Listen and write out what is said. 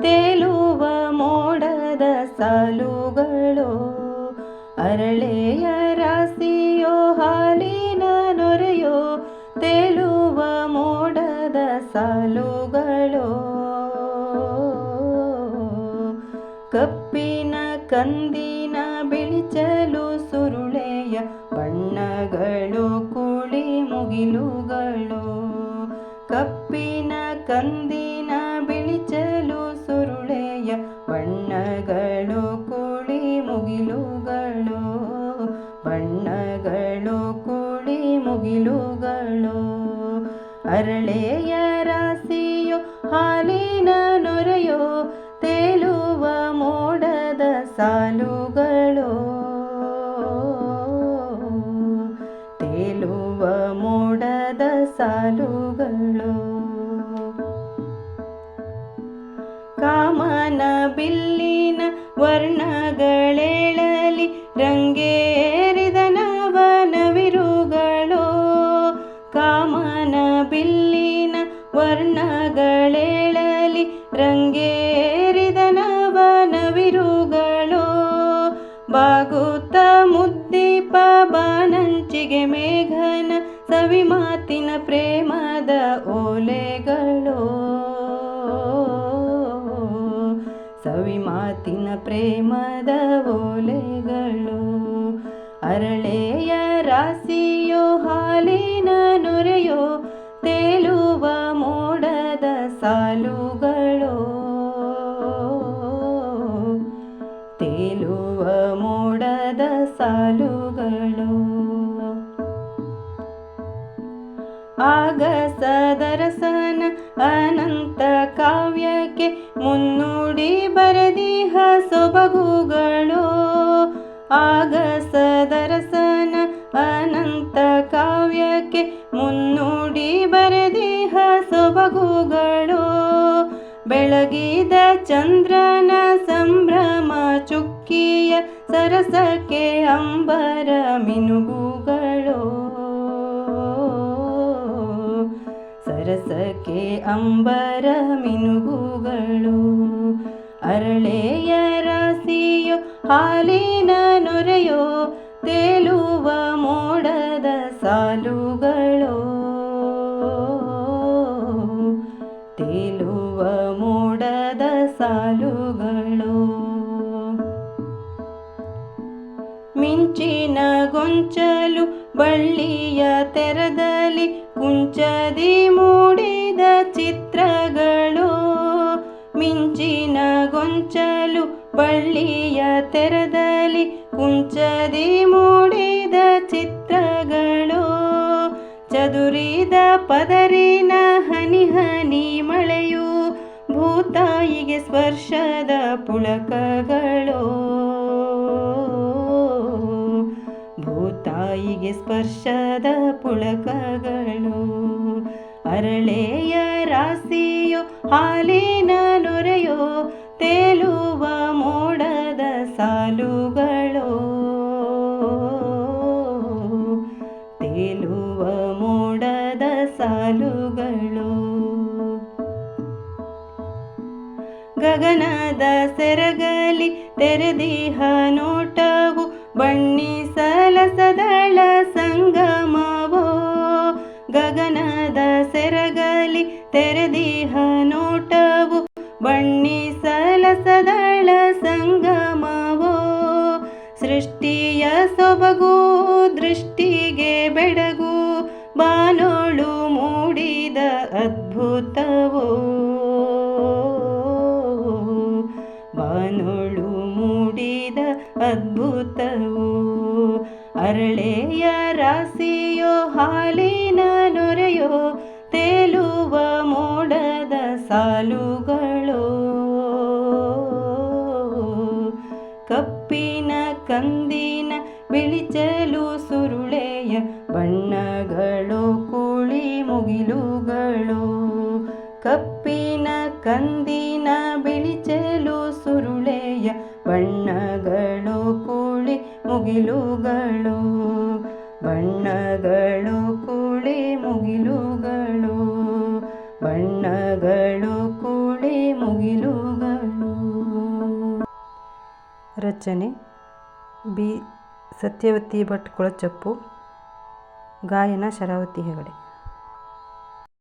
ತೇಲುವ ಮೋಡದ ಸಾಲುಗಳು. ಅರಳೆಯ ರಾಶಿಯೋ ಹಾಲಿನ ನೊರೆಯೋ ತೇಲುವ ಮೋಡದ ಸಾಲುಗಳು. ಕಪ್ಪಿನ ಕಂದಿನ ಬಿಳಿಚಲು ಸುರುಳೆಯ ಬಣ್ಣಗಳು ಕುಳಿ ಮುಗಿಲುಗಳು. ಕಪ್ಪಿನ ಕಂದಿನ ಬಿಳಿಚಲು ಸುರುಳೆಯ ಬಣ್ಣಗಳು ಕುಳಿ ಮುಗಿಲುಗಳು. ಬಣ್ಣಗಳು ಕುಳಿ ಮುಗಿಲುಗಳು. ಅರಳೆಯ ರಾಶಿಯೋ ಹಾಲಿನ ನೊರೆಯೋ ತೇಲುವ ಮೋಡದ ಸಾಲುಗಳು. ತೇಲುವ ಮೋಡದ ಸಾಲುಗಳು. ಕಾಮನ ಬಿಲ್ಲಿನ ವರ್ಣಗಳೇಳಲಿ ರಂಗೇರಿದ ನವನವಿರುಗಳು. ಕಾಮನ ಬಿಲ್ಲಿನ ವರ್ಣಗಳೇಳಲಿ ರಂಗೇರಿದ ನವನವಿರುಗಳು. ಬಾಗುತ್ತ ಮುದ್ದೀಪ ಬಾನಂಚಿಗೆ ಮೇಘನ ಸವಿ ಮಾತಿನ ಪ್ರೇಮದ ಓಲೆಗಳು. ಸವಿ ಮಾತಿನ ಪ್ರೇಮದ ಓಲೆಗಳು. ಅರಳೆಯ ರಾಶಿಯೋ ಹಾಲಿನ ನೊರೆಯೋ ತೇಲುವ ಮೋಡದ ಸಾಲುಗಳು. ತೇಲುವ ಮೋಡದ ಸಾಲುಗಳು. ಆಗಸದರಸನ ಅನಂತ ಕಾವ್ಯಕ್ಕೆ ಮುನ್ನುಡಿ ಬರೆದಿಹ ಸೊಬಗುಗಳು. ಆಗಸದರಸನ ಅನಂತ ಕಾವ್ಯಕ್ಕೆ ಮುನ್ನುಡಿ ಬರೆದಿಹ ಸೊಬಗುಗಳು. ಬೆಳಗಿದ ಚಂದ್ರನ ಸಂಭ್ರಮ ಚುಕ್ಕಿಯ ಸರಸಕ್ಕೆ ಅಂಬರ ಮಿನುಗುಗಳು. ಸರಸಕ್ಕೆ ಅಂಬರ ಮಿನುಗುಗಳು. ಅರಳೆಯ ರಾಶಿಯೋ ಹಾಲಿನ ನೊರೆಯೋ ತೇಲುವ ಮೋಡದ ಸಾಲುಗಳು. ತೇಲುವ ಮೋಡದ ಸಾಲುಗಳು. ಮಿಂಚಿನ ಗೊಂಚಲು ಬಳ್ಳಿಯ ತೆರದಲ್ಲಿ ಕುಂಚದಿ ಮೂಡಿದ ಚಿತ್ರಗಳು. ಮಿಂಚಿನ ಗೊಂಚಲು ಬಳ್ಳಿಯ ತೆರದಲ್ಲಿ ಕುಂಚದಿ ಮೂಡಿದ ಚಿತ್ರಗಳು. ಚದುರಿದ ಪದರಿನ ಹನಿ ಹನಿ ಮಳೆಯು ಭೂತಾಯಿಗೆ ಸ್ಪರ್ಶದ ಪುಳಕಗಳು. ಭೂತಾಯಿಗೆ ಸ್ಪರ್ಶದ ಪುಳಕಗಳು. ಅರಳೆಯ ರಾಶಿಯೋ ಹಾಲಿನ ನೊರೆಯೋ ತೇಲುವ ಮೋಡದ ಸಾಲುಗಳು. ತೇಲುವ ಮೋಡದ ಸಾಲುಗಳು. ಗಗನದ ಸೆರಗಲಿ ತೆರೆದಿಹ ನೋಟವು ಬಣ್ಣಿಸಲ ಸದಳ ಸಂಗಮವೋ. ಗಗನದ ಸೆರಗಲಿ ತೆರೆದಿಹ ನೋಟವು ಬಣ್ಣಿಸಲ ಸದಳ ಸಂಗಮವೋ. ಸೃಷ್ಟಿಯ ಸೊಬಗು ದೃಷ್ಟಿಗೆ ಬೆಡಗು ಬಾನೋಳು ಮೂಡಿದ ಅದ್ಭುತವೋ. ಬಾನೋಳು ಮೂಡಿದ ಅದ್ಭುತವೋ. ಅರಳೆಯ ರಾಶಿಯೋ ಹಾಲಿನ ನೊರೆಯೋ ತೇಲುವ ಮೋಡದ ಸಾಲುಗಳು. ಕಪ್ಪಿನ ಕಂದಿನ ಬಿಳಿಚಲು ಸುರುಳೆಯ ಬಣ್ಣಗಳು ಕುಳಿ ಮುಗಿಲುಗಳು. ಕಪ್ಪಿನ ಕಂದಿನ ಬಿಳಿಚಲು ಸುರುಳೆಯ ಬಣ್ಣಗಳು ಕುಳಿ ಮುಗಿಲುಗಳು. ಬಣ್ಣಗಳು ಕುಳಿ ಮುಗಿಲುಗಳು. ಬಣ್ಣಗಳು ಕುಳಿ ಮುಗಿಲುಗಳು. ರಚನೆ ಬಿ ಸತ್ಯವತಿ ಭಟ್ ಕೊಳಚಪ್ಪು. ಗಾಯನ ಶರಾವತಿ ಹೆಗಡೆ.